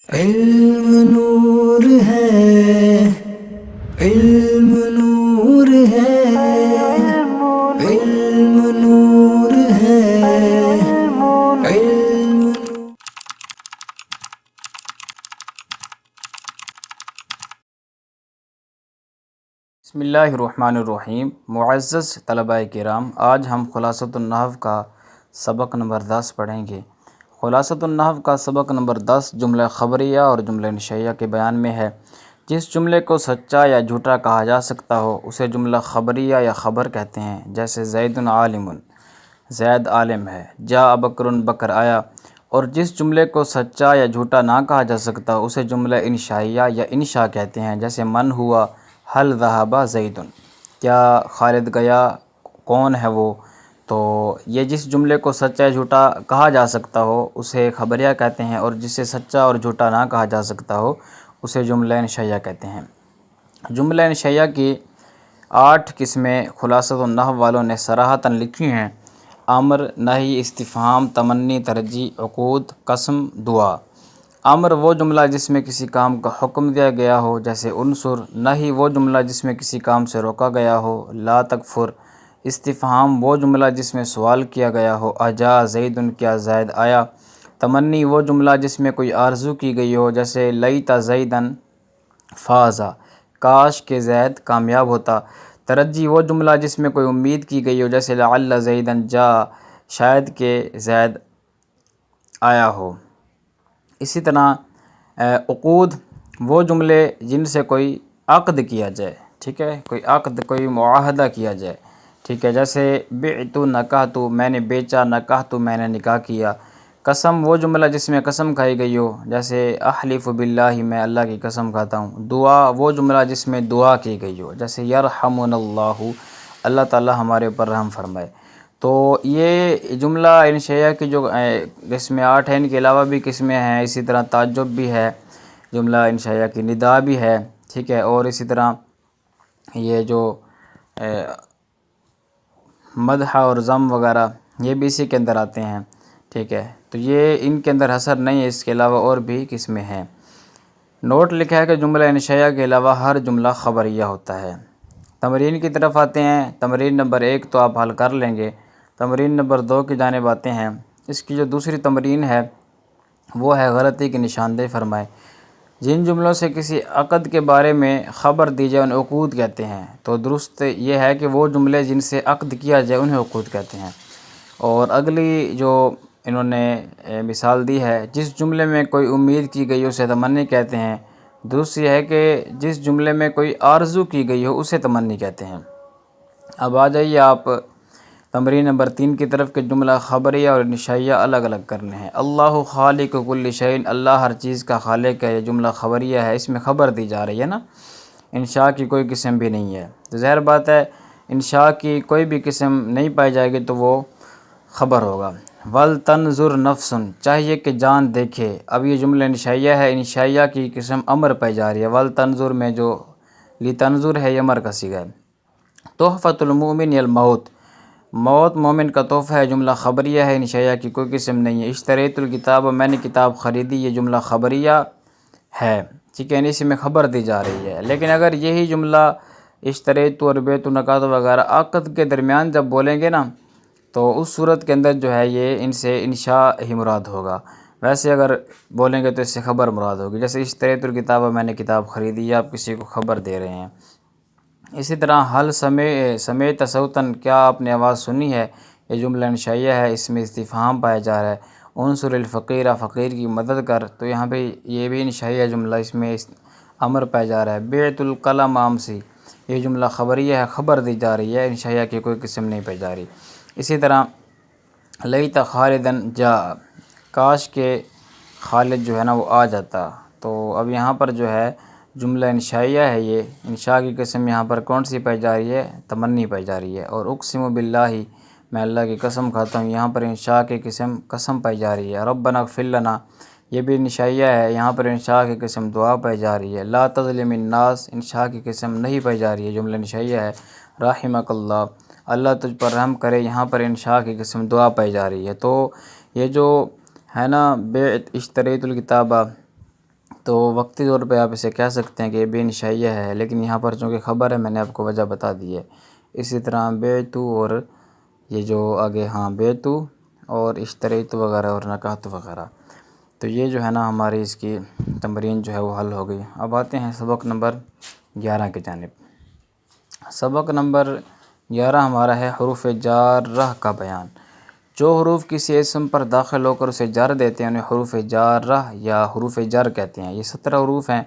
علم نور ہے، علم نور ہے، علم نور ہے، علم بسم اللہ الرحمن الرحیم۔ معزز طلباء کرام، آج ہم خلاصۃ النحو کا سبق نمبر 10 پڑھیں گے۔ خلاصۃ النحو کا سبق نمبر 10 جملہ خبریہ اور جملہ انشائیہ کے بیان میں ہے۔ جس جملے کو سچا یا جھوٹا کہا جا سکتا ہو اسے جملہ خبریہ یا خبر کہتے ہیں، جیسے زید عالم، زید عالم ہے، جاء بکر، بکر آیا۔ اور جس جملے کو سچا یا جھوٹا نہ کہا جا سکتا اسے جملہ انشائیہ یا انشاء کہتے ہیں، جیسے من ہوا، حل ذہب زید، کیا خالد گیا، کون ہے وہ۔ تو یہ جس جملے کو سچا یا جھوٹا کہا جا سکتا ہو اسے خبریہ کہتے ہیں، اور جسے سچا اور جھوٹا نہ کہا جا سکتا ہو اسے جملہ انشائیہ کہتے ہیں۔ جملہ انشائیہ کی 8 قسمیں خلاصۃ النحو والوں نے صراحتاً لکھی ہیں: امر، نہی، استفہام، تمنی، ترجیح، عقود، قسم، دعا۔ امر وہ جملہ جس میں کسی کام کا حکم دیا گیا ہو، جیسے انصر۔ نہی وہ جملہ جس میں کسی کام سے روکا گیا ہو، لا تکفر۔ استفہام وہ جملہ جس میں سوال کیا گیا ہو، اجاء زید، کیا زید آیا۔ تمنی وہ جملہ جس میں کوئی آرزو کی گئی ہو، جیسے لیت زیدا فاز، کاش کہ زید کامیاب ہوتا۔ ترجیح وہ جملہ جس میں کوئی امید کی گئی ہو، جیسے لعل زیدا جاء، شاید کہ زید آیا ہو۔ اسی طرح عقود وہ جملے جن سے کوئی عقد کیا جائے، ٹھیک ہے، کوئی عقد، کوئی معاہدہ کیا جائے، ٹھیک ہے، جیسے بعت نکحت، میں نے بیچا، نکحت میں نے نکاح کیا۔ قسم وہ جملہ جس میں قسم کھائی گئی ہو، جیسے احلف باللہ، میں اللہ کی قسم کھاتا ہوں۔ دعا وہ جملہ جس میں دعا کی گئی ہو، جیسے یرحمنا اللہ، اللہ تعالی ہمارے اوپر رحم فرمائے۔ تو یہ جملہ انشائیہ کی جو قسمیں 8 ہیں، ان کے علاوہ بھی قسمیں ہیں، اسی طرح تعجب بھی ہے، جملہ انشائیہ کی ندا بھی ہے، ٹھیک ہے، اور اسی طرح یہ جو مدح اور ذم وغیرہ یہ بھی اسی کے اندر آتے ہیں، ٹھیک ہے۔ تو یہ ان کے اندر حصر نہیں ہے، اس کے علاوہ اور بھی قسمیں ہیں۔ نوٹ لکھا ہے کہ جملہ انشائیہ کے علاوہ ہر جملہ خبریہ ہوتا ہے۔ تمرین کی طرف آتے ہیں۔ تمرین نمبر 1 تو آپ حل کر لیں گے۔ تمرین نمبر 2 کی جانب آتے ہیں۔ اس کی جو دوسری تمرین ہے وہ ہے غلطی کی نشاندہی فرمائے۔ جن جملوں سے کسی عقد کے بارے میں خبر دی جائے انہیں عقود کہتے ہیں۔ تو درست یہ ہے کہ وہ جملے جن سے عقد کیا جائے انہیں عقود کہتے ہیں۔ اور اگلی جو انہوں نے مثال دی ہے، جس جملے میں کوئی امید کی گئی ہو اسے تمنی کہتے ہیں۔ درست یہ ہے کہ جس جملے میں کوئی آرزو کی گئی ہو اسے تمنی کہتے ہیں۔ اب آ جائیے آپ تمرین نمبر 3 کی طرف، کہ جملہ خبریہ اور انشائیہ الگ الگ کرنے ہیں۔ اللہ خالق کل شیء، اللہ ہر چیز کا خالق ہے، یہ جملہ خبریہ ہے، اس میں خبر دی جا رہی ہے نا، انشاء کی کوئی قسم بھی نہیں ہے۔ تو ظاہر بات ہے انشاء کی کوئی بھی قسم نہیں پائی جائے گی تو وہ خبر ہوگا۔ ولتنظر نفس، چاہیے کہ جان دیکھے۔ اب یہ جملہ انشائیہ ہے، انشائیہ کی قسم امر پائی جا رہی ہے۔ ولتنظر میں جو لتنظر ہے یہ امر کا صیغہ ہے۔ تحفۃ المؤمن الموت، موت مومن کا تحفہ ہے، جملہ خبریہ ہے، انشائیہ کی کوئی قسم نہیں ہے۔ اشتریت الکتاب، میں نے کتاب خریدی، یہ جملہ خبریہ ہے، ٹھیک ہے، اس میں خبر دی جا رہی ہے۔ لیکن اگر یہی جملہ اشتریت اور بیت نکحت وغیرہ عقد کے درمیان جب بولیں گے نا تو اس صورت کے اندر جو ہے یہ ان سے انشاء ہی مراد ہوگا۔ ویسے اگر بولیں گے تو اس سے خبر مراد ہوگی، جیسے اشتریت الکتاب، میں نے کتاب خریدی، یا آپ کسی کو خبر دے رہے ہیں۔ اسی طرح حل سمیت صوتاً، کیا آپ نے آواز سنی ہے، یہ جملہ انشائیہ ہے، اس میں استفہام پایا جا رہا ہے۔ انصر الفقیر، فقیر کی مدد کر، تو یہاں پہ یہ بھی انشائیہ جملہ، اس میں امر پایا جا رہا ہے۔ بعت القلم امسی، یہ جملہ خبریہ ہے، خبر دی جا رہی ہے، انشائیہ کی کوئی قسم نہیں پائی جا رہی۔ اسی طرح لیت خالدا جاء، کاش کہ خالد جو ہے نا وہ آ جاتا۔ تو اب یہاں پر جو ہے جملہ انشائیہ ہے، یہ انشاء کی قسم یہاں پر کون سی پائی جا رہی ہے، تمنی پائی جا رہی ہے۔ اور اقسم باللہ، میں اللہ کی قسم کھاتا ہوں، یہاں پر انشاء کی قسم پائی جا رہی ہے۔ ربنا اغفر لنا، یہ بھی انشائیہ ہے، یہاں پر انشاء کی قسم دعا پائی جا رہی ہے۔ لا تظلم الناس، انشاء کی قسم نہیں پائی جا رہی ہے، جملہ انشائیہ ہے۔ رحمک اللہ، اللہ تجھ پر رحم کرے، یہاں پر انشاء کی قسم دعا پائی جا رہی ہے۔ تو یہ جو ہے نا، بیعت اشتریت الکتابہ، تو وقتی طور پہ آپ اسے کہہ سکتے ہیں کہ یہ بے نشائیہ ہے، لیکن یہاں پر چونکہ خبر ہے میں نے آپ کو وجہ بتا دی ہے۔ اسی طرح بیعتو اور یہ جو آگے بیعتو اور اشتریتو وغیرہ اور نکحت وغیرہ، تو یہ جو ہے نا ہماری اس کی تمرین جو ہے وہ حل ہو گئی۔ اب آتے ہیں سبق نمبر 11 کی جانب۔ سبق نمبر 11 ہمارا ہے حروف جارہ کا بیان۔ جو حروف کسی اسم پر داخل ہو کر اسے جر دیتے ہیں انہیں حروف جارہ یا حروف جر کہتے ہیں۔ یہ 17 حروف ہیں: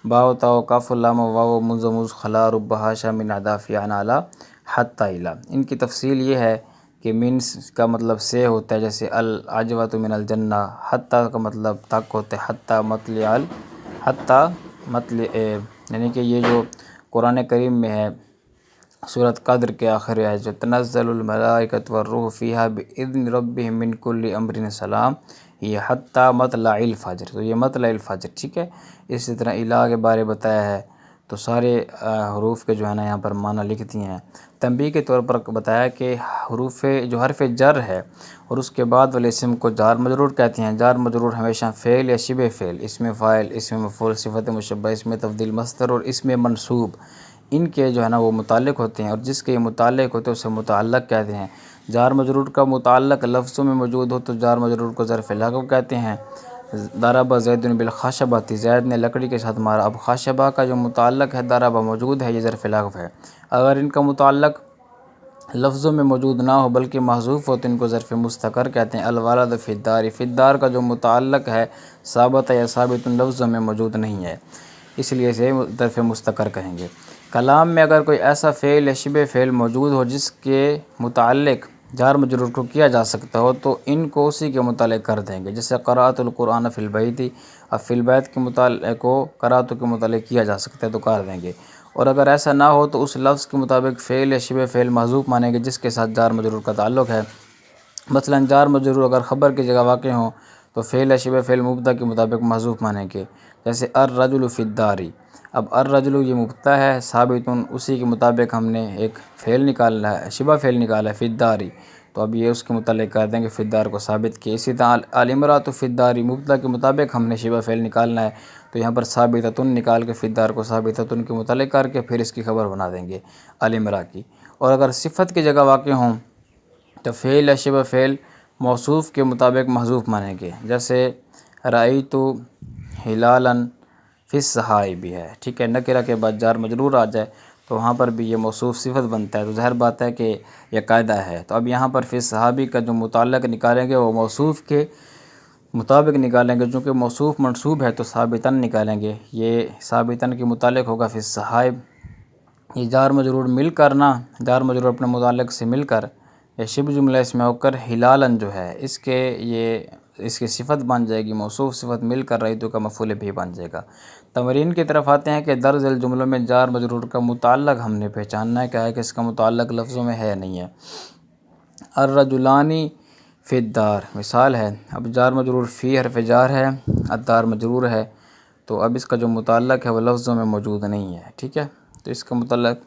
باء تاء کاف لام واو مز مز خلا رب حاشا من اضاف عن اعلی حتی الی۔ ان کی تفصیل یہ ہے کہ من کا مطلب سے ہوتا ہے، جیسے العجوۃ من الجنہ، حتی کا مطلب تک ہوتا ہے، حتی مطلع، یعنی کہ یہ جو قرآن کریم میں ہے سورۃ قدر کے آخر ہے جو تنزل الملائکۃ والروح فیہا بإذن ربہم من کل امر سلام، یہ حتی مطلع الفجر، تو یہ مطلع الفجر، ٹھیک ہے۔ اسی طرح الہ کے بارے بتایا ہے، تو سارے حروف کے جو ہے نا یہاں پر معنی لکھ دیے ہیں۔ تنبیہ کے طور پر بتایا کہ حروف جو حرف جر ہے اور اس کے بعد والے اسم کو جار مجرور کہتے ہیں۔ جار مجرور ہمیشہ فعل یا شبہ فعل، اسم فاعل، اسم مفعول، صفت مشبہ، اسم تفضیل، مصدر اور اسم منصوب، ان کے جو ہے نا وہ متعلق ہوتے ہیں، اور جس کے یہ متعلق ہوتے ہیں اسے متعلق کہتے ہیں۔ جار مجرور کا متعلق لفظوں میں موجود ہو تو جار مجرور کو ظرف لغو کہتے ہیں۔ ضرب زید بالخشبۃ، زید نے لکڑی کے ساتھ مارا۔ اب خشبہ کا جو متعلق ہے ضرب موجود ہے، یہ ظرف لغو ہے۔ اگر ان کا متعلق لفظوں میں موجود نہ ہو بلکہ محذوف ہو تو ان کو ظرف مستقر کہتے ہیں۔ الولد فی الدار، فی الدار کا جو متعلق ہے ثابت یا ثابت لفظوں میں موجود نہیں ہے، اس لیے اسے ظرف مستقر کہیں گے۔ کلام میں اگر کوئی ایسا فعل یا شبہ فعل موجود ہو جس کے متعلق جار مجرور کو کیا جا سکتا ہو تو ان کو اسی کے متعلق کر دیں گے، جیسے قرأت القرآن فی البیت، اب فی البیت کے متعلق کو قرأت کے متعلق کیا جا سکتا ہے تو کر دیں گے، اور اگر ایسا نہ ہو تو اس لفظ کے مطابق فعل یا شبہ فعل محذوف مانیں گے جس کے ساتھ جار مجرور کا تعلق ہے۔ مثلا جار مجرور اگر خبر کی جگہ واقع ہوں تو فعل یا شبہ فعل مبتدا کے مطابق محذوف مانیں گے، جیسے الرجل فی الدار۔ اب الرجل یہ مبتدا ہے ثابت، اسی کے مطابق ہم نے ایک فعل نکالنا ہے، شبہ فعل نکالا ہے فی الدار، تو اب یہ اس کے متعلق کر دیں گے فی الدار کو ثابت کیے۔ اسی طرح الامرأۃ فی الدار، مبتدا کے مطابق ہم نے شبہ فعل نکالنا ہے، تو یہاں پر ثابتۃ نکال کے فی الدار کو ثابتۃ کے متعلق کر کے پھر اس کی خبر بنا دیں گے الامرأۃ کی۔ اور اگر صفت کی جگہ واقع ہوں تو فعل یا شبہ فعل موصوف کے مطابق محذوف مانیں گے، جیسے رأیت ہلالا فی الصحائب ہے، ٹھیک ہے۔ نکرہ کے بعد جار مجرور آ جائے تو وہاں پر بھی یہ موصوف صفت بنتا ہے، تو ظاہر بات ہے کہ یہ قاعدہ ہے۔ تو اب یہاں پر فی الصحابی کا جو متعلق نکالیں گے وہ موصوف کے مطابق نکالیں گے، چونکہ موصوف منصوب ہے تو ثابتاً نکالیں گے، یہ ثابتاً کے متعلق ہوگا فی الصحائب۔ یہ جار مجرور مل کر نا، جار مجرور اپنے متعلق سے مل کر یا شبہ جملہ اس میں ہو کر ہلالاً جو ہے اس کی صفت بن جائے گی، موصوف صفت مل کر رأیتو کا مفعول بھی بن جائے گا۔ تمرین کی طرف آتے ہیں کہ درج ذیل جملوں میں جار مجرور کا متعلق ہم نے پہچاننا ہے کیا ہے کہ اس کا متعلق لفظوں میں ہے یا نہیں ہے۔ الرجلان فی الدار مثال ہے، اب جار مجرور فی حرف جار ہے، الدار مجرور ہے، تو اب اس کا جو متعلق ہے وہ لفظوں میں موجود نہیں ہے، ٹھیک ہے۔ تو اس کا متعلق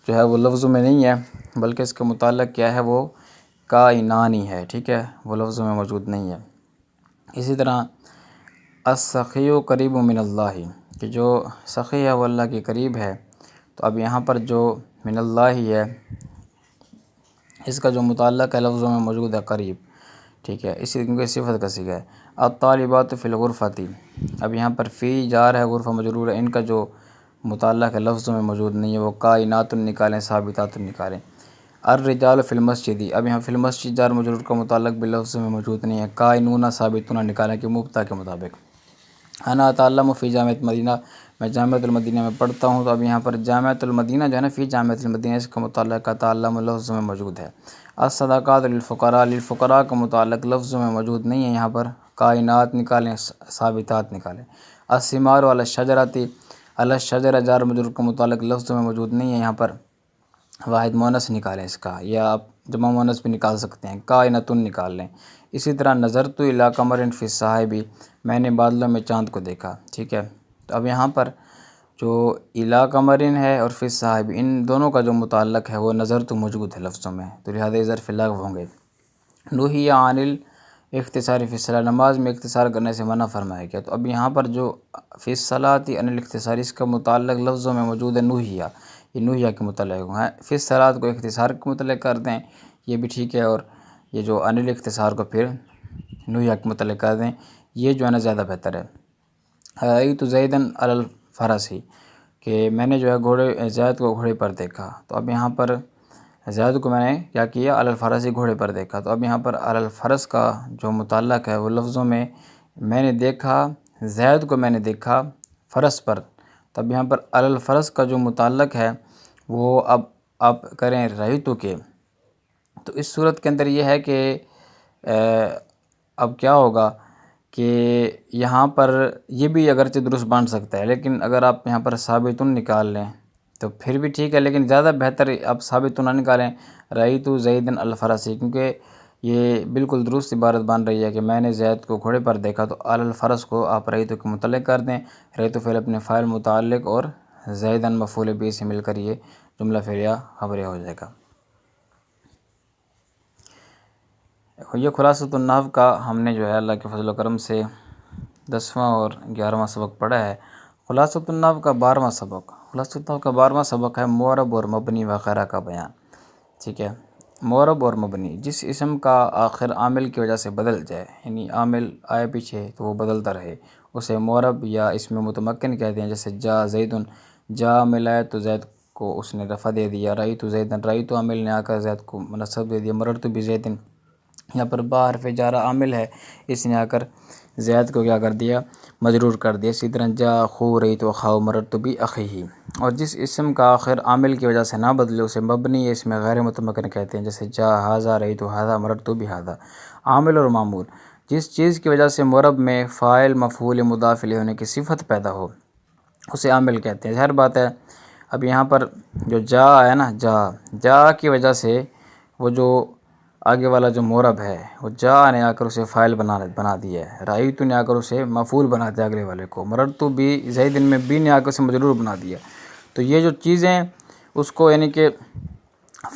جو ہے وہ لفظوں میں نہیں ہے بلکہ اس کا متعلق کیا ہے وہ کائنانی ہے، ٹھیک ہے، وہ لفظوں میں موجود نہیں ہے۔ اسی طرح السخی قریب من اللہ، کہ جو سخی ہے وہ اللہ کے قریب ہے، تو اب یہاں پر جو من اللہ ہے اس کا جو متعلق ہے لفظوں میں موجود ہے قریب، ٹھیک ہے، اسی کیونکہ صفت کا صیغہ ہے۔ الطالبات فی الغرفۃ، اب یہاں پر فی جار ہے، غرفہ مجرور ہے، ان کا جو متعلق ہے لفظوں میں موجود نہیں ہے، وہ کائنات نکالیں، ثابتات نکالیں۔ الرجال فی المسجد، اب یہاں فی المسجد جار مجرور کا متعلق بھی لفظوں میں موجود نہیں ہے، کائنون ثابتون نکالیں کہ مبتدا کے مطابق۔ انا اتعلم فی جامعۃ المدینہ، میں جامعۃ المدینہ میں پڑھتا ہوں، تو اب یہاں پر جامعۃ المدینہ جو ہے نا فی جامعۃ المدینہ اس کا متعلق اتعلم لفظوں میں موجود ہے۔ الصدقات للفقراء، للفقراء کا متعلق لفظوں میں موجود نہیں ہے، یہاں پر کائنات نکالیں، ثابتات نکالیں۔ الثمار علی الشجرۃ، علی الشجرہ جار مجرور کا متعلق لفظوں میں موجود نہیں ہے، یہاں پر واحد مؤنث نکالیں اس کا، یا آپ جمع مؤنث بھی نکال سکتے ہیں، کائنۃ نکال لیں۔ اسی طرح نظرت الی قمر فی السحاب، میں نے بادلوں میں چاند کو دیکھا، ٹھیک ہے۔ تو اب یہاں پر جو الی قمر ہے اور فی السحاب ان دونوں کا جو متعلق ہے وہ نظر تو موجود ہے لفظوں میں، تو لہٰذا ظرف لغو ہوں گے۔ نہی عن اختصاری فی الصلاۃ، نماز میں اختصار کرنے سے منع فرمایا گیا۔ تو اب یہاں پر جو فی الصلاۃ ان الاختصاری، اس کا متعلق لفظوں میں موجود ہے نوحیہ، یہ نوحیہ کے متعلق ہے۔ فی الصلاۃ کو اختصار کے متعلق کر دیں، یہ بھی ٹھیک ہے، اور یہ جو ان الاختصار کو پھر نوحیہ کے متعلق کر دیں، یہ جو ہے نا زیادہ بہتر ہے۔ رأیت زیدن علی الفرس، کہ میں نے جو ہے زید کو گھوڑے پر دیکھا۔ تو اب یہاں پر زید کو میں نے کیا کیا، علی الفرس، گھوڑے پر دیکھا۔ تو اب یہاں پر علی الفرس کا جو متعلق ہے وہ لفظوں میں نے دیکھا، زید کو میں نے دیکھا فرس پر۔ تو اب یہاں پر علی الفرس کا جو متعلق ہے وہ اب آپ کریں رأیتو کے، تو اس صورت کے اندر یہ ہے کہ اب کیا ہوگا کہ یہاں پر یہ بھی اگرچہ درست بن سکتا ہے، لیکن اگر آپ یہاں پر ثابتن نکال لیں تو پھر بھی ٹھیک ہے، لیکن زیادہ بہتر آپ ثابتن نہ نکالیں، رأیت زیدن علی الفرس، کیونکہ یہ بالکل درست عبارت بن رہی ہے کہ میں نے زید کو گھوڑے پر دیکھا۔ تو علی الفرس کو آپ رأیت کے متعلق کر دیں، رأیت فعل اپنے فاعل متعلق اور زیدن مفعول به سے مل کر یہ جملہ فعلیہ خبریہ ہو جائے گا۔ یہ خلاصۃ النحو کا ہم نے جو ہے اللہ کے فضل و کرم سے 10واں اور 11واں سبق پڑھا ہے۔ خلاصۃ النحو کا 12واں سبق ہے معرب اور مبنی وغیرہ کا بیان، ٹھیک ہے۔ معرب اور مبنی، جس اسم کا آخر عامل کی وجہ سے بدل جائے، یعنی عامل آئے پیچھے تو وہ بدلتا رہے، اسے معرب یا اسم متمکن کہتے ہیں۔ جیسے جا زیدن، جا عامل آئے تو زید کو اس نے رفع دے دیا، رأیت زیدن، رأیت عامل نے آ کر زید کو منصب دے دیا، مررت بزیدن، یہاں پر با حرف جارہ عامل ہے، اس نے آ کر زید کو کیا کر دیا، مجرور کر دیا۔ اسی طرح جا اخو رأیت اخاہ مررت باخیہ، اور جس اسم کا آخر عامل کی وجہ سے نہ بدلے اسے مبنی یا اسم غیر متمکن کہتے ہیں۔ جیسے جا ھذا رأیت ھذا مررت بھذا۔ عامل اور معمول، جس چیز کی وجہ سے معرب میں فاعل مفعول مضاف الیہ ہونے کی صفت پیدا ہو اسے عامل کہتے ہیں۔ ظاہر بات ہے، اب یہاں پر جو جا ہے نا، جا کی وجہ سے وہ جو آگے والا جو معرب ہے وہ جا نے آ کر اسے فاعل بنا دیا ہے، رأیت نے آ کر اسے مفعول بنا دیا اگلے والے کو، مررت بزیدن میں بی نے آ کر اسے مجرور بنا دیا۔ تو یہ جو چیزیں اس کو یعنی کہ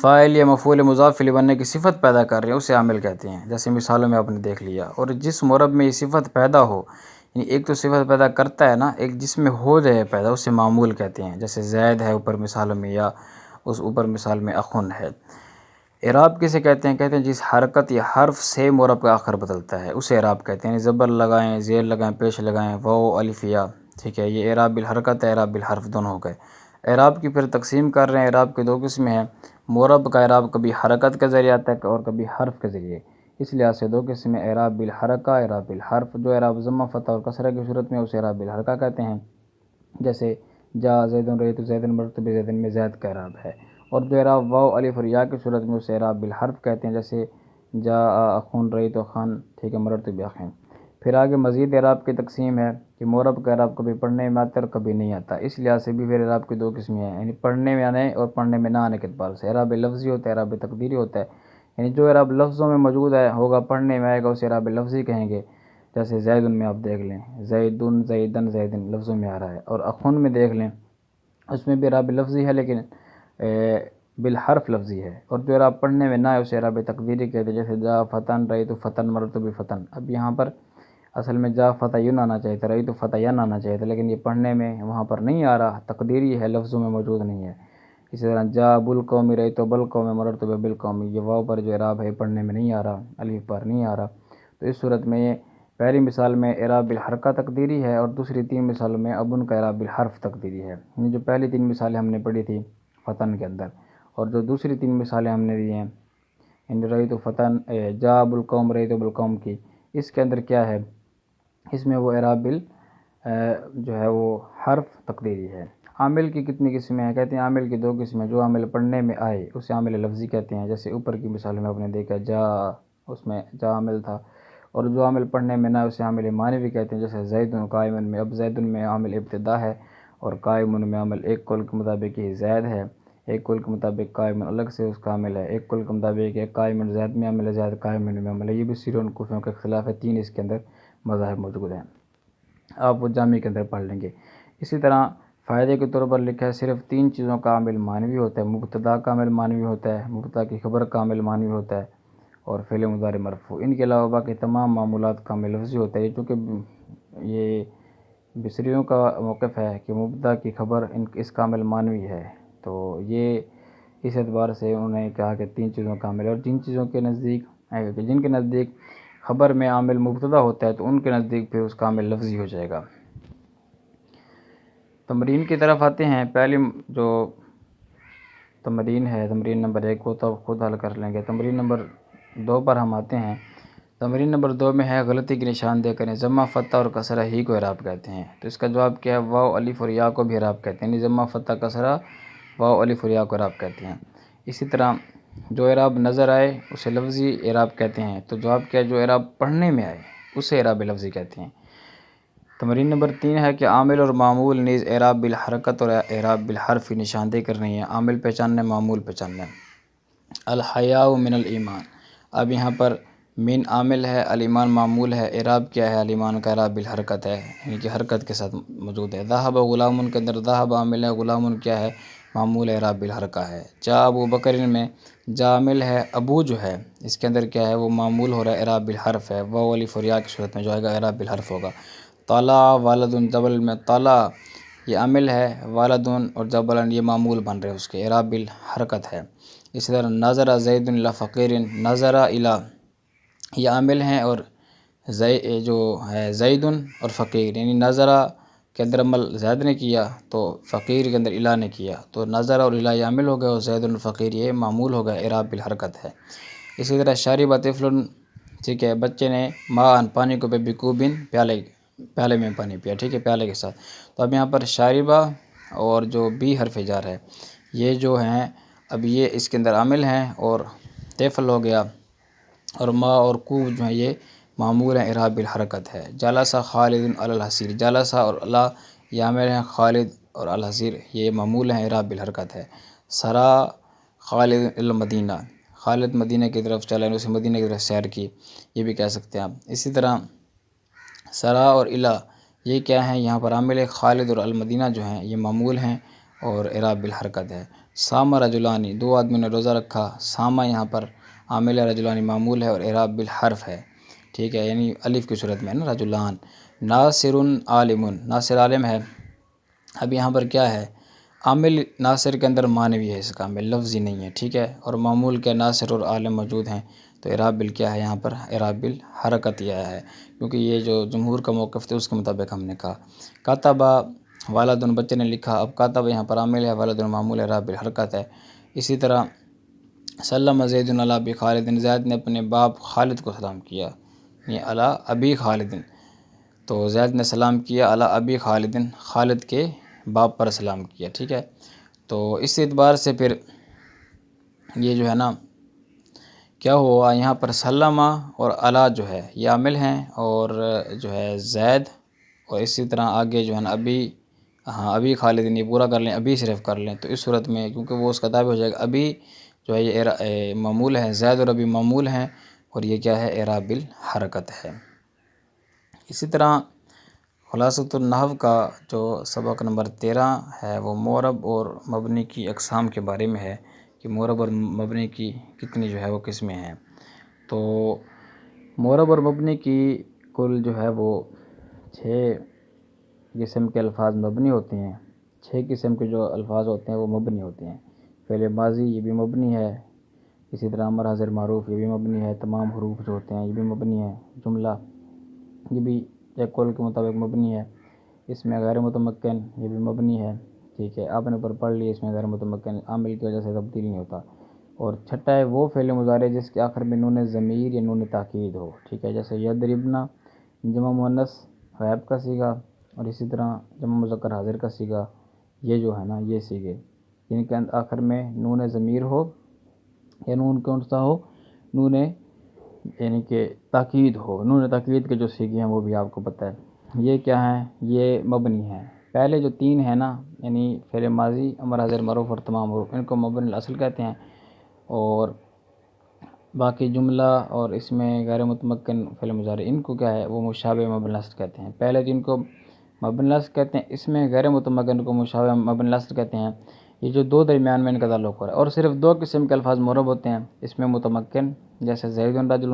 فاعل یا مفعول مضاف الیہ بننے کی صفت پیدا کر رہے ہیں اسے عامل کہتے ہیں، جیسے مثالوں میں آپ نے دیکھ لیا۔ اور جس معرب میں یہ صفت پیدا ہو، یعنی ایک تو صفت پیدا کرتا ہے نا، ایک جس میں ہو جائے پیدا، اسے معمول کہتے ہیں۔ جیسے زید ہے اوپر مثالوں میں، یا اس اوپر مثال میں اخن ہے۔ اعراب کسے کہتے ہیں؟ کہتے ہیں جس حرکت یا حرف سے معرب کا آخر بدلتا ہے اسے اعراب کہتے ہیں۔ زبر لگائیں، زیر لگائیں، پیش لگائیں، واو الف یا، ٹھیک ہے، یہ اعراب بالحرکت ہے، اعراب بالحرف دونوں ہو گئے۔ اعراب کی پھر تقسیم کر رہے ہیں، اعراب کے 2 قسمیں ہیں۔ معرب کا اعراب کبھی حرکت کے ذریعے آتا ہے اور کبھی حرف کے ذریعے، اس لحاظ سے 2 قسمیں، اعراب بالحرکہ، اعراب بالحرف۔ جو اعراب ضمہ فتح اور کسرہ کی صورت میں اسے اعراب بالحرکہ کہتے ہیں، جیسے جا زیدن رأیت زیدن مررت بزیدن میں زید کا اعراب ہے۔ اور جو اعراب واو الف اور یا کی صورت میں اسے اعراب بالحرف کہتے ہیں، جیسے جا اخون رأیت اخان، ٹھیک ہے، مررت باخین۔ پھر آگے مزید اعراب کی تقسیم ہے کہ معرب کا اعراب کبھی پڑھنے میں آتا ہے اور کبھی نہیں آتا، اس لحاظ سے بھی پھر اعراب کی 2 قسمیں ہیں، یعنی پڑھنے میں آنے اور پڑھنے میں نہ آنے کے اعتبار سے۔ اعراب لفظی ہوتا ہے، اعراب تقدیری ہوتا ہے، یعنی جو اعراب لفظوں میں موجود ہے ہوگا، پڑھنے میں آئے گا اسے اعراب لفظی کہیں گے۔ جیسے زیدن میں آپ دیکھ لیں، زیدن زیدن زیدن لفظوں میں آ رہا ہے، اور اخن میں دیکھ لیں اس میں بھی اعراب لفظی ہے لیکن بالحرف لفظی ہے، اور جو اعراب پڑھنے میں نہ ہے اسے اعراب تقدیری کہتے ہیں۔ جیسے جا فتن رأیت فتن مررت بفتن، اب یہاں پر اصل میں جا فتح یون آنا چاہیے تھا، رأیت فتح ین آنا چاہیے تھا، لیکن یہ پڑھنے میں وہاں پر نہیں آ رہا، تقدیری ہے، لفظوں میں موجود نہیں ہے۔ اسی طرح جا بالقوم رأیت بالقوم مررت بالقوم، یہ واو پر جو اعراب ہے پڑھنے میں نہیں آ رہا، الف پر نہیں آ رہا۔ تو اس صورت میں یہ پہلی مثال میں اعراب بالحرکہ تقدیری ہے، اور دوسری 3 مثالوں میں اب ان کا اعراب بالحرف تقدیری ہے۔ یعنی جو پہلی 3 مثالیں ہم نے پڑھی تھی فتن کے اندر، اور جو دوسری 3 مثالیں ہم نے دی ہیں یعنی رأیت فتن جا بالقوم رأیت بالقوم کی، اس کے اندر کیا ہے، اس میں وہ اعراب جو ہے وہ حرف تقدیری ہے۔ عامل کی کتنی قسمیں ہیں؟ کہتے ہیں عامل کی 2 قسمیں، جو عامل پڑھنے میں آئے اسے عامل لفظی کہتے ہیں، جیسے اوپر کی مثال میں آپ نے دیکھا جا، اس میں جا عامل تھا، اور جو عامل پڑھنے میں نہ اسے عامل معنوی کہتے ہیں، جیسے زیدن قائمن میں، اب زیدن میں عامل ابتدا ہے اور قائمن میں عامل ایک قول کے مطابق ہی زید ہے، ایک قول کے مطابق قائمن الگ سے اس کا عامل ہے، ایک قول کے مطابق ایک قائمن زید میں عامل ہے، زید قائمن میں عامل ہے۔ یہ بھی سیروں کوفیوں کا اختلاف ہے، 3 اس کے اندر مذاہب موجود ہیں، آپ وہ جامع کے اندر پڑھ لیں گے۔ اسی طرح فائدے کے طور پر لکھا ہے صرف 3 چیزوں کا عامل معنوی ہوتا ہے، مبتدا کا عامل معنوی ہوتا ہے، مبتدا کی خبر کا عامل معنوی ہوتا ہے، اور فعل مضارع مرفوع، ان کے علاوہ باقی تمام معمولات کامل لفظی ہوتا ہے، چونکہ یہ بصریوں کا موقف ہے کہ مبتدا کی خبر اس کامل معنوی ہے، تو یہ اس اعتبار سے انہوں نے کہا کہ 3 چیزوں کامل ہے، اور جن چیزوں کے نزدیک جن کے نزدیک خبر میں عامل مبتدا ہوتا ہے تو ان کے نزدیک پھر اس کامل لفظی ہو جائے گا۔ تمرین کی طرف آتے ہیں۔ پہلی جو تمرین ہے، تمرین نمبر 1 کو تو خود حل کر لیں گے۔ تمرین نمبر 2 پر ہم آتے ہیں۔ تمرین نمبر 2 میں ہے غلطی کی نشاندہی کریں۔ ضمہ، فتح اور کسرہ ہی کو اعراب کہتے ہیں، تو اس کا جواب کیا ہے؟ واو، الف اور یا کو بھی اعراب کہتے ہیں، یعنی ضمہ، فتح، کسرہ، واو، الف اور یا کو اعراب کہتے ہیں۔ اسی طرح جو اعراب نظر آئے اسے لفظی اعراب کہتے ہیں، تو جواب کیا ہے؟ جو اعراب پڑھنے میں آئے اسے اعراب لفظی کہتے ہیں۔ تمرین نمبر 3 ہے کہ عامل اور معمول نیز اعراب بالحرکت اور اعراب بالحرف کی نشاندہی کرنی ہے۔ عامل پہچاننا، معمول پہچاننا۔ الحیاء من الایمان، اب یہاں پر من عامل ہے، الایمان معمول ہے، اعراب کیا ہے؟ الایمان کا اعراب بالحرکت ہے، یعنی کہ حرکت کے ساتھ موجود ہے۔ ذہب غلام کے اندر ذہب عامل ہے، غلام کیا ہے؟ معمول اعراب بالحرکہ ہے۔ جاء ابو بکر میں جاء عامل ہے، ابو جو ہے اس کے اندر کیا ہے؟ وہ معمول ہو رہا ہے، اعراب بالحرف ہے، واو، الف اور یا کی صورت میں جو آئے گا اعراب بالحرف ہوگا۔ طلع والد جبل میں طلع یہ عامل ہے، والد اور جبل یہ معمول بن رہے ہیں، اس کے اعراب بالحرکت ہے۔ اسی طرح نظر زید الی فقیر، نظر الی یہ عامل ہیں، اور جو ہے زید اور فقیر، یعنی نظر کے اندر عمل زید نے کیا تو فقیر کے اندر الی نے کیا، تو نظر اور الی عامل ہو گئے اور زید الفقیر یہ معمول ہو گئے، اعراب بالحرکت ہے۔ اسی طرح شارب طفل، ٹھیک ہے، بچے نے ماء پانی کو بکوبن پیالے میں پانی پیا، ٹھیک ہے، پیالے کے ساتھ، تو اب یہاں پر شاربہ اور جو بی حرف جر ہے یہ جو ہیں اب یہ اس کے اندر عامل ہیں، اور طفل ہو گیا، اور ماء اور کوب جو ہیں یہ معمول ہیں، اعراب بالحرکت ہے۔ جلس خالد علی الحصیر، جلس اور علی یہ عامل ہیں، خالد اور الحصیر یہ معمول ہیں، اعراب بالحرکت ہے۔ سرا خالد الی المدینہ، خالد مدینہ کی طرف چلا، اسے مدینہ کی طرف سیر کی، یہ بھی کہہ سکتے ہیں آپ۔ اسی طرح سرا اور الی یہ کیا ہیں؟ یہاں پر عامل ہے، خالد اور المدینہ جو ہیں یہ معمول ہیں اور اعراب بالحرکت ہے۔ صام رجلانی، 2 آدمیوں نے روزہ رکھا، صام یہاں پر عامل ہے، رجلانی معمول ہے اور اعراب بالحرف ہے، ٹھیک ہے، یعنی الف کی صورت میں ہے نا، رجلان۔ ناصر عالم، ناصر عالم ہے، اب یہاں پر کیا ہے؟ عامل ناصر کے اندر معنوی ہے، اس کا عامل لفظی نہیں ہے، ٹھیک ہے، اور معمول کے ناصر اور عالم موجود ہیں، تو اعراب بال کیا ہے؟ یہاں پر اعراب بالحرکت یہ ہے، کیونکہ یہ جو جمہور کا موقف تھے اس کے مطابق ہم نے کہا۔ کاتبہ والد بچے نے لکھا، اب کاتبہ یہاں پر عامل ہے، والد معمول اعراب بالحرکت ہے۔ اسی طرح سلم زید علی ابی خالد، زید نے اپنے باپ خالد کو سلام کیا، یعنی علی ابی خالد، تو زید نے سلام کیا علی ابی خالد، خالد کے باپ پر سلام کیا، ٹھیک ہے، تو اس اعتبار سے پھر یہ جو ہے نا کیا ہوا؟ یہاں پر سلمہ اور علی جو ہے یہ عامل ہیں، اور جو ہے زید، اور اسی طرح آگے جو ہے نا ابی، ابی خالد یہ پورا کر لیں، ابی صرف کر لیں، تو اس صورت میں کیونکہ وہ اس کا تابع ہو جائے گا، ابی جو ہے یہ معمول ہے، زید اور ابی معمول ہیں، اور یہ کیا ہے؟ اعراب بالحرکت ہے۔ اسی طرح خلاصۃ النحو کا جو سبق نمبر 13 ہے وہ معرب اور مبنی کی اقسام کے بارے میں ہے، کہ معرب اور مبنی کی کتنی جو ہے وہ قسمیں ہیں۔ تو معرب اور مبنی کی کل جو ہے وہ 6 قسم کے الفاظ مبنی ہوتے ہیں، 6 قسم کے جو الفاظ ہوتے ہیں وہ مبنی ہوتے ہیں۔ فعل ماضی یہ بھی مبنی ہے، اسی طرح امر حاضر معروف یہ بھی مبنی ہے، تمام حروف جو ہوتے ہیں یہ بھی مبنی ہے، جملہ یہ بھی ایک قول کے مطابق مبنی ہے، اس میں غیر متمکن یہ بھی مبنی ہے، ٹھیک ہے، آپ نے پر پڑھ لی، اس میں غیر متمکن عامل کی وجہ سے تبدیل نہیں ہوتا۔ اور چھٹا ہے وہ فعل مضارع جس کے آخر میں نون ضمیر یا نون تاکید ہو، ٹھیک ہے، جیسے یضربنا جمع مؤنث غائب کا صیغہ، اور اسی طرح جمع مذکر حاضر کا صیغہ، یہ جو ہے نا یہ صیغے جن کے آخر میں نون ضمیر ہو یا نون کون سا ہو؟ نون یعنی کہ تاکید ہو، نون تاکید کے جو صیغے ہیں وہ بھی آپ کو پتہ ہے، یہ کیا ہیں؟ یہ مبنی ہیں۔ پہلے جو 3 ہیں نا، یعنی فعل ماضی، امر حاضر معروف اور تمام حروف، ان کو مبنی الاصل کہتے ہیں، اور باقی جملہ اور اس میں غیر متمکن فعل مضارع ان کو کیا ہے؟ وہ مشابہ مبنی الاصل کہتے ہیں۔ پہلے جن کو مبنی الاصل کہتے ہیں اس میں غیر متمکن کو مشابہ مبنی الاصل کہتے ہیں، یہ جو دو درمیان میں ان کا تعلق ہو رہا ہے. اور صرف دو قسم کے الفاظ معرب ہوتے ہیں اس میں متمکن، جیسے زید رجل،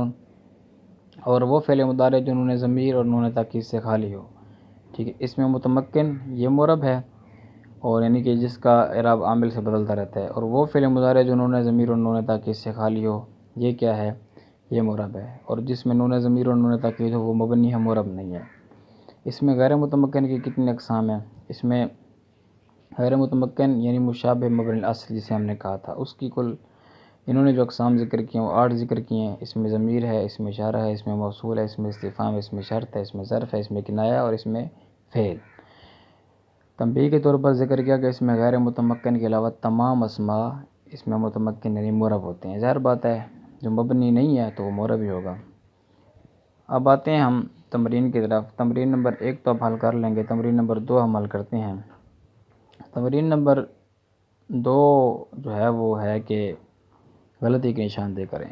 اور وہ فعل مضارع جو نون ضمیر اور نون تاکید سے خالی ہو. ٹھیک ہے، اس میں متمکن یہ معرب ہے، اور یعنی کہ جس کا اعراب عامل سے بدلتا رہتا ہے. اور وہ فعل مضارع جو نون ضمیر اور نون تاکید سے خالی ہو، یہ کیا ہے؟ یہ معرب ہے. اور جس میں نون ضمیر اور نون تاکید ہو وہ مبنی ہے، معرب نہیں ہے. اس میں غیر متمکن کی کتنی اقسام ہیں؟ اس میں غیر متمکن یعنی مشابہ مبنی الاصل جسے ہم نے کہا تھا، اس کی کل انہوں نے جو اقسام ذکر کی ہیں وہ 8 ذکر کی ہیں. اس میں ضمیر ہے، اس میں اشارہ ہے، اس میں موصول ہے، اس میں استفہام ہے، اس میں شرط ہے، اس میں ظرف ہے، اس میں کنایہ اور اس میں فعل. تنبیہ کے طور پر ذکر کیا کہ اس میں غیر متمکن کے علاوہ تمام اسماء اس میں متمکن یعنی معرب ہوتے ہیں. ظاہر بات ہے جو مبنی نہیں ہے تو وہ معرب ہی ہوگا. اب آتے ہیں ہم تمرین کی طرف. تمرین نمبر 1 تو اب حل کر لیں گے، تمرین نمبر 2 ہم حل کرتے ہیں. تمرین نمبر 2 جو ہے وہ ہے کہ غلطی کی نشاندہی کریں.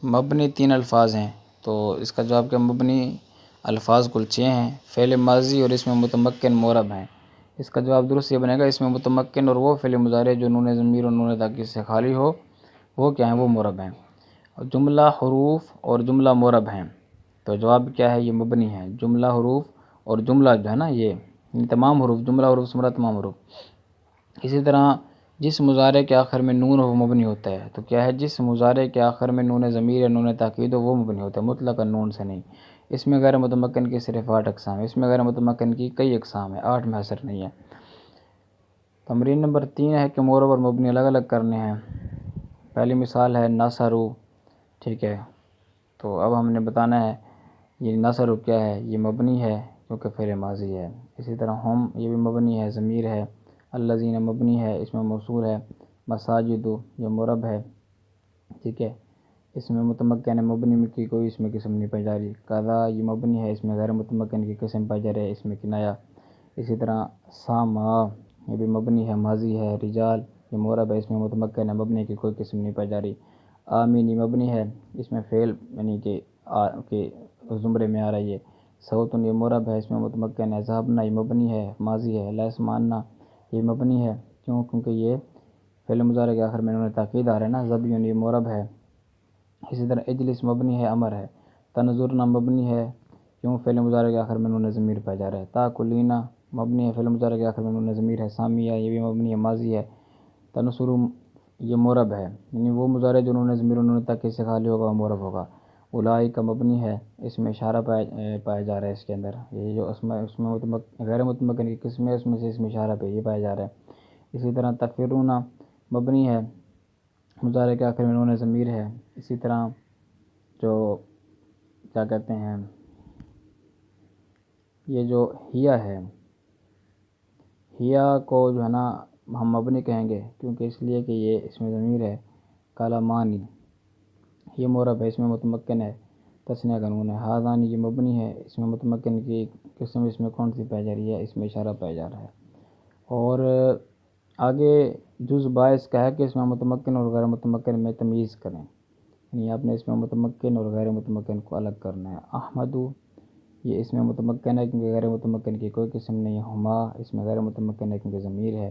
مبنی 3 الفاظ ہیں تو اس کا جواب کہ مبنی الفاظ کل 6 ہیں. فعل ماضی اور اس میں متمکن معرب ہیں. اس کا جواب درست یہ بنے گا اس میں متمکن اور وہ فعل مضارع جو نون ضمیر اور نون تاکید سے خالی ہو وہ کیا ہیں؟ وہ معرب ہیں. اور جملہ حروف اور جملہ معرب ہیں تو جواب کیا ہے؟ یہ مبنی ہے. جملہ حروف اور جملہ جو ہے نا یہ تمام حروف، جملہ حروف سے مراد تمام حروف. اسی طرح جس مضارع کے آخر میں نون ہو وہ مبنی ہوتا ہے. تو کیا ہے؟ جس مضارع کے آخر میں نون ضمیر یا نون تاکید ہو وہ مبنی ہوتا ہے، مطلقاً نون سے نہیں. اس میں غیر متمکن کی صرف 8 اقسام ہیں. اس میں غیر متمکن کی کئی اقسام ہیں، 8 میں حصر نہیں ہے. تمرین نمبر 3 ہے کہ معرب اور مبنی الگ الگ کرنے ہیں. پہلی مثال ہے نصرو. ٹھیک ہے، تو اب ہم نے بتانا ہے یہ نصرو کیا ہے؟ یہ مبنی ہے کیونکہ فعل ماضی ہے. اسی طرح ہم یہ بھی مبنی ہے، ضمیر ہے. الذین مبنی ہے، اس میں موصول ہے. مساجد یہ معرب ہے. ٹھیک ہے، اس میں متمکن ہے، مبنی کی کوئی اس میں قسم نہیں پائی جا رہی. قضا یہ مبنی ہے، اس میں غیر متمکن کی قسم پائی جا رہی ہے، اس میں کنایا. اسی طرح ساما یہ بھی مبنی ہے، ماضی ہے. رجال یہ معرب ہے، اس میں متمکن ہے، مبنی کی کوئی قسم نہیں پائی جا رہی. آمین یہ مبنی ہے، اس میں فعل یعنی کہ زمرے میں آ رہی ہے. صوتن یہ معرب ہے، اس میں متمکن ہے. ذهبنا یہ مبنی ہے، ماضی ہے. لا يسمعنا یہ مبنی ہے کیونکہ یہ فعل مضارع کے آخر میں انہوں نے تاکید آ رہا ہے نا. ظبیٌ یہ معرب ہے. اسی طرح اجلس مبنی ہے، امر ہے. تنظرنا مبنی ہے کیوں؟ فعل مضارع کے آخر میں انہوں نے ضمیر پایا جا رہا ہے. تاکلینا مبنی ہے، فعل مضارع کے آخر میں انہوں نے ضمیر ہے. سامیہ یہ بھی مبنی ہے، ماضی ہے. تنصر یہ معرب ہے، یعنی وہ مضارع جو انہوں نے ضمیر انہوں نے تاکید سے خالی ہوگا وہ معرب ہوگا. اولئک کا مبنی ہے، اس میں اشارہ پایا جا رہا ہے. اس کے اندر یہ جو اس میں غیر متمکن کی قسم ہے اس میں سے اس میں اشارہ پہ یہ پایا جا رہا ہے. اسی طرح تفرون مبنی ہے، مضارع کے آخر میں انہوں نے ضمیر ہے. اسی طرح جو کیا کہتے ہیں یہ جو ہیا ہے، ہیا کو جو ہے نا ہم مبنی کہیں گے کیونکہ اس لیے کہ یہ اس میں ضمیر ہے. کالامانی یہ معرب ہے، اس میں متمکن ہے، تثنیہ کا نون ہے. ہاذانی یہ مبنی ہے، اس میں متمکن کی قسم اس میں کون سی پائی جا رہی ہے؟ اس میں اشارہ پایا جا رہا ہے. اور آگے جز باعث کا ہے کہ اس میں متمکن اور غیر متمکن میں تمیز کریں، یعنی آپ نے اس میں متمکن اور غیر متمکن کو الگ کرنا ہے. احمدو یہ اس میں متمکن ہے کیونکہ غیر متمکن کی کوئی قسم نہیں ہے. ہما اس میں غیر متمکن ہے کیونکہ ضمیر ہے.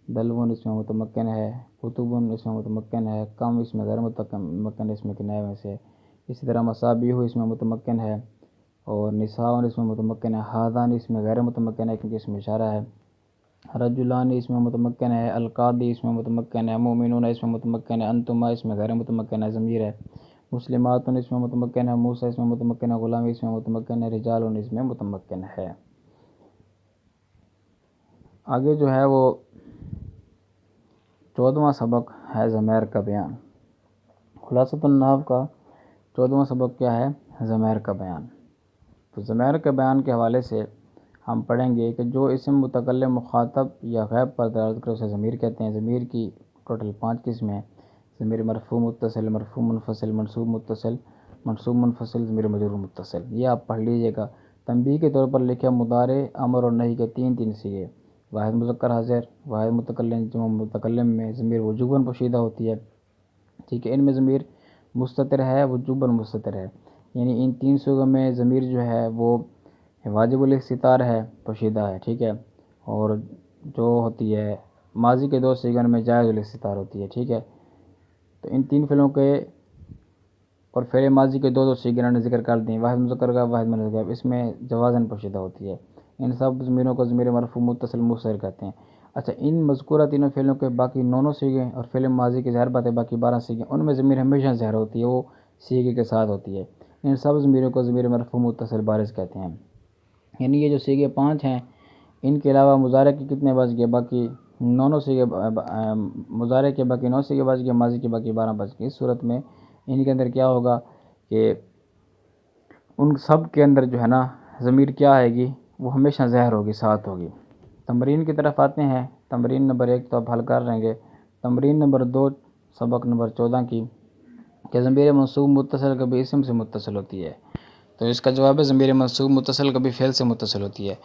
دلون اس میں متمکن ہے. کتبن اس میں متمکن ہے. کم اس میں غیر متمکن ہے، اس میں کنایہ میں سے. اسی طرح مصابیح اس میں متمکن ہے. اور نساء اس میں متمکن ہے. ہاذان اس میں غیر متمکن ہے کیونکہ اس میں اشارہ ہے. رجلان اس میں متمکن ہے. القاضی اس میں متمکن ہے. مومنون اس میں متمکن ہے. انتما اس میں غیر متمکن ہے، ضمیر ہے. مسلمات اس میں متمکن ہے. موسیٰ اس میں متمکن ہے. غلام اس میں متمکن ہے. رجال اس میں متمکن ہے. آگے جو ہے وہ 14واں سبق ہے ضمیر کا بیان. خلاصۃ النحو کا 14واں سبق کیا ہے؟ ضمیر کا بیان. تو ضمیر کے بیان کے حوالے سے ہم پڑھیں گے کہ جو اسم متکلم مخاطب یا غیب پر دلالت کرے اسے ضمیر کہتے ہیں. ضمیر کی ٹوٹل 5 قسمیں: ضمیر مرفوع متصل، مرفوع منفصل، منصوب متصل، منصوب منفصل، ضمیر مجرور متصل. یہ آپ پڑھ لیجئے گا. تنبیہ کے طور پر لکھیں مضارع، امر اور نہی کے 3 صیغے. واحد مذکر حاضر، واحد متکلم، جمع متکلم میں ضمیر وجوباً پوشیدہ ہوتی ہے. ٹھیک ہے، ان میں ضمیر مستتر ہے، وجوباً مستتر ہے. یعنی ان 3 صیغوں میں ضمیر جو ہے وہ واجب الاستتار ہے، پوشیدہ ہے. ٹھیک ہے، اور جو ہوتی ہے ماضی کے 2 صیغے ان میں جائز الاستتار ہوتی ہے، ٹھیک ہے۔ تو ان 3 فعلوں کے اور فعل ماضی کے 2 صیغے انہوں نے ذکر کر دیں، واحد مذکر کا، واحد مؤنث کا، اس میں جوازاً پوشیدہ ہوتی ہے۔ ان سب ضمیروں کو ضمیر مرفوع متصل مستتر کہتے ہیں۔ اچھا، ان مذکورہ تینوں فعلوں کے باقی 9 صیغے اور فعل ماضی کی ظاہر بات ہے باقی 12 صیغے، ان میں ضمیر ہمیشہ ظاہر ہوتی ہے، وہ صیغے کے ساتھ ہوتی ہے۔ ان سب ضمیروں کو ضمیر مرفوع متصل بارز کہتے ہیں۔ یعنی یہ جو صیغے 5 ہیں، ان کے علاوہ مضارع کے کتنے بچ گئے؟ باقی 9 صیغے، مضارع کے باقی 9 صیغے بچ گئے، ماضی کے باقی 12 بچ گئے۔ اس صورت میں ان کے اندر کیا ہوگا کہ ان سب کے اندر جو ہے نا ضمیر کیا آئے گی؟ وہ ہمیشہ ظاہر ہوگی، ساتھ ہوگی۔ تمرین کی طرف آتے ہیں۔ تمرین نمبر 1 تو آپ حل کر رہیں گے۔ تمرین نمبر 2 سبق نمبر 14 کی، کہ ضمیر منصوب متصل کبھی اسم سے متصل ہوتی ہے، تو اس کا جواب ہے ضمیر منصوب متصل کبھی فعل سے متصل ہوتی ہے۔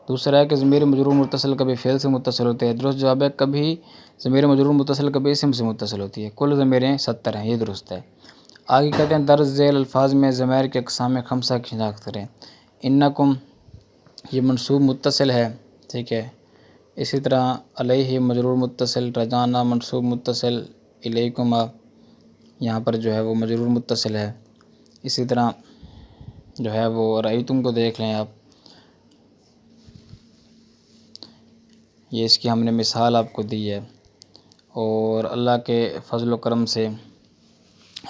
دوسرا ہے کہ ضمیر مجرور متصل کبھی فعل سے متصل ہوتے ہیں، درست جواب ہے کبھی ضمیر مجرور متصل کبھی اسم سے متصل ہوتی ہے۔ کل ضمیریں 70 ہیں، یہ درست ہے۔ آگے کہتے ہیں درج ذیل الفاظ میں ضمائر کے اقسام خمسہ کی شناخت کریں۔ انکم یہ منصوب متصل ہے، ٹھیک ہے۔ اسی طرح علیہ مجرور متصل، رجانا منصوب متصل، الیکما یہاں پر جو ہے وہ مجرور متصل ہے۔ اسی طرح جو ہے وہ رأیتم کو دیکھ لیں آپ، یہ اس کی ہم نے مثال آپ کو دی ہے، اور اللہ کے فضل و کرم سے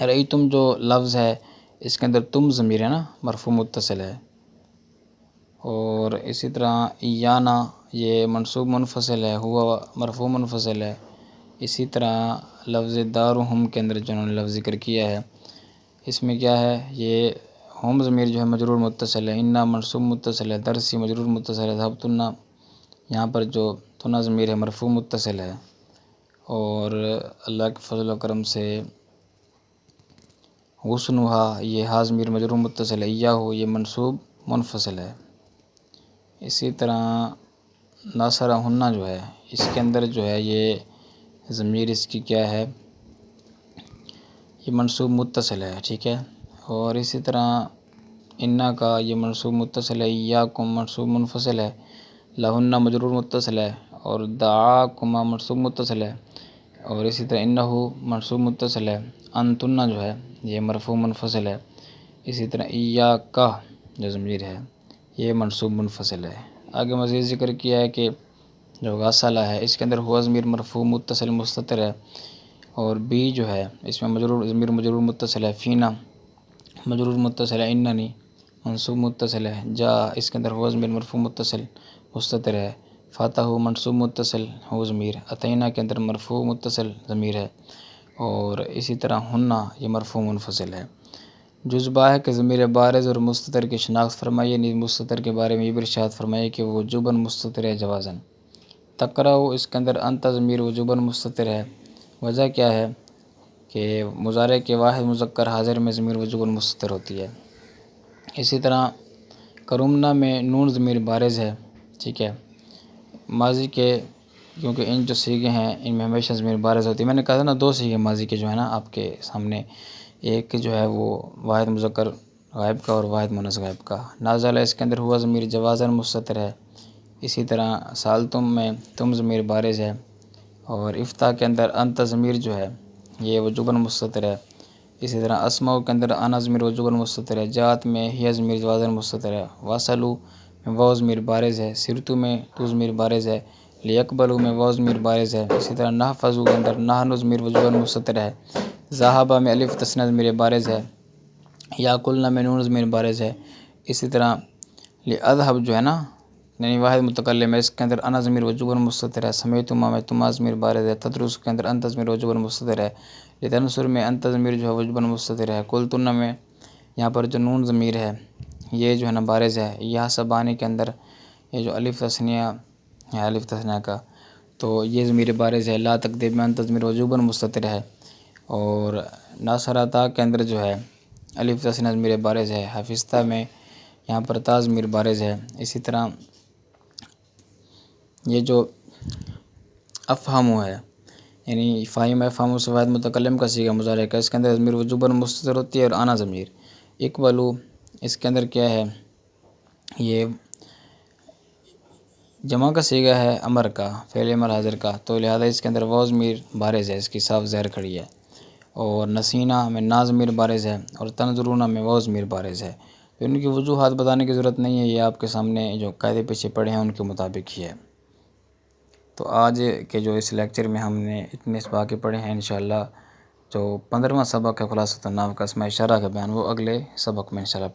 رأیتم جو لفظ ہے اس کے اندر تم ضمیر ہے نا، مرفوع متصل ہے۔ اور اسی طرح ایانا یہ منصوب منفصل ہے، ہوا مرفوع منفصل ہے۔ اسی طرح لفظ دارہم کے اندر جو انہوں نے لفظ ذکر کیا ہے، اس میں کیا ہے، یہ ہم ضمیر جو ہے مجرور متصل ہے، انا منصوب متصل ہے، درسی مجرور متصل ہے، ذهبتنا یہاں پر جو تنا ضمیر ہے مرفوع متصل ہے۔ اور اللہ کے فضل و کرم سے حسنھا یہ ہا ضمیر مجرور متصل ہے، ایاہو یہ منصوب منفصل ہے۔ اسی طرح ناصرہن جو ہے اس کے اندر جو ہے یہ ضمیر اس کی کیا ہے، یہ منصوب متصل ہے، ٹھیک ہے۔ اور اسی طرح انا کا یہ منصوب متصل ہے، ایاکم منصوب منفصل ہے، لہن مجرور متصل ہے، اور دعاکما منصوب متصل ہے۔ اور اسی طرح انہو منصوب متصل ہے، انتن جو ہے یہ مرفوع منفصل ہے۔ اسی طرح ایاکا جو ضمیر ہے یہ منصوب منفصل ہے۔ آگے مزید ذکر کیا ہے کہ جو غسلہ ہے اس کے اندر ہوا ضمیر مرفوع متصل مستتر ہے، اور بی جو ہے اس میں ضمیر مجرور متصل ہے، فینا مجرور متصل ہے، اننی منصوب متصل ہے، جا اس کے اندر ہوا ضمیر مرفوع متصل مستتر ہے، فاتح منصوب متصل ہو ضمیر، اتینا کے اندر مرفوع متصل ضمیر ہے، اور اسی طرح ہننا یہ مرفوع منفصل ہے۔ جزبہ ہے کہ ضمیر بارز اور مستتر کی شناخت فرمائیے، نیز مستتر کے بارے میں یہ بھی ارشاد فرمائیے کہ وہ وجوباً مستتر ہے جوازاً۔ تقرأ اس کے اندر انت ضمیر وجوباً مستتر ہے، وجہ کیا ہے کہ مضارع کے واحد مذکر حاضر میں ضمیر وجوباً مستتر ہوتی ہے۔ اسی طرح کرمنا میں نون ضمیر بارز ہے، ٹھیک ہے۔ ماضی کے کیونکہ ان جو صیغے ہیں ان میں ہمیشہ ضمیر بارز ہوتی ہے، میں نے کہا تھا نا 2 صیغے ماضی کے جو ہے نا آپ کے سامنے، ایک جو ہے وہ واحد مذکر غائب کا اور واحد مؤنث غائب کا۔ نازلہ اس کے اندر ہوا ضمیر جوازاً مستتر ہے۔ اسی طرح سالتم میں تم ضمیر بارز ہے، اور افتح کے اندر انت ضمیر جو ہے یہ وجوباً مستتر ہے۔ اسی طرح اسماء کے اندر انا ضمیر وجوباً مستتر ہے، جات میں ہی ضمیر جوازاً مستتر ہے، واصلو میں واو ضمیر بارز ہے، سرتو میں تو ضمیر بارز ہے، لیقبلو میں واو ضمیر بارز ہے۔ اسی طرح نحفظو کے اندر نحن ضمیر وجوباً مستتر ہے، ذهب میں الف تثنیہ ضمیر بارز ہے، یاکلن میں نون ضمیر بارز ہے۔ اسی طرح لأذهب جو ہے نا یعنی واحد متکلم ہے، اس کے اندر انا ضمیر وجوباً مستتر ہے، سمیتما میں تما ضمیر بارز ہے، تدرس کے اندر انت ضمیر وجوباً مستتر ہے، لتنصر میں انت ضمیر جو ہے وجوباً مستتر ہے، قلتن میں یہاں پر جو نون ضمیر ہے یہ جو ہے نا بارز ہے، یحسبان کے اندر یہ جو الف تثنیہ ہے الف تثنیہ کا تو یہ ضمیر بارز ہے، لا تقدیر میں انت ضمیر وجوباً مستتر ہے، اور ناصرتا کے اندر جو ہے الف تثنیہ ضمیر بارز ہے، حفظتا میں یہاں پر تا ضمیر بارز ہے۔ اسی طرح یہ جو افہمو ہے یعنی فاہم افہمو سے واحد متکلم کا صیغہ مضارع کا، اس کے اندر ضمیر وجوباً مستتر ہوتی ہے اور انا ضمیر۔ اقبلو اس کے اندر کیا ہے، یہ جمع کا صیغہ ہے امر کا، فعل امر حاضر کا، تو لہذا اس کے اندر واو ضمیر بارز ہے، اس کی صاف ظاہر کھڑی ہے۔ اور نسینہ میں نا ضمیر بارز ہے، اور تنظرون میں واو ضمیر بارز ہے، تو ان کی وجوہات بتانے کی ضرورت نہیں ہے، یہ آپ کے سامنے جو قاعدے پیچھے پڑھے ہیں ان کے مطابق ہی ہے۔ تو آج کے جو اس لیکچر میں ہم نے اتنے اسباق پڑھے ہیں، انشاءاللہ جو 15واں سبق ہے خلاصۃ النحو کا اسماء اشارہ کا بیان، وہ اگلے سبق میں انشاءاللہ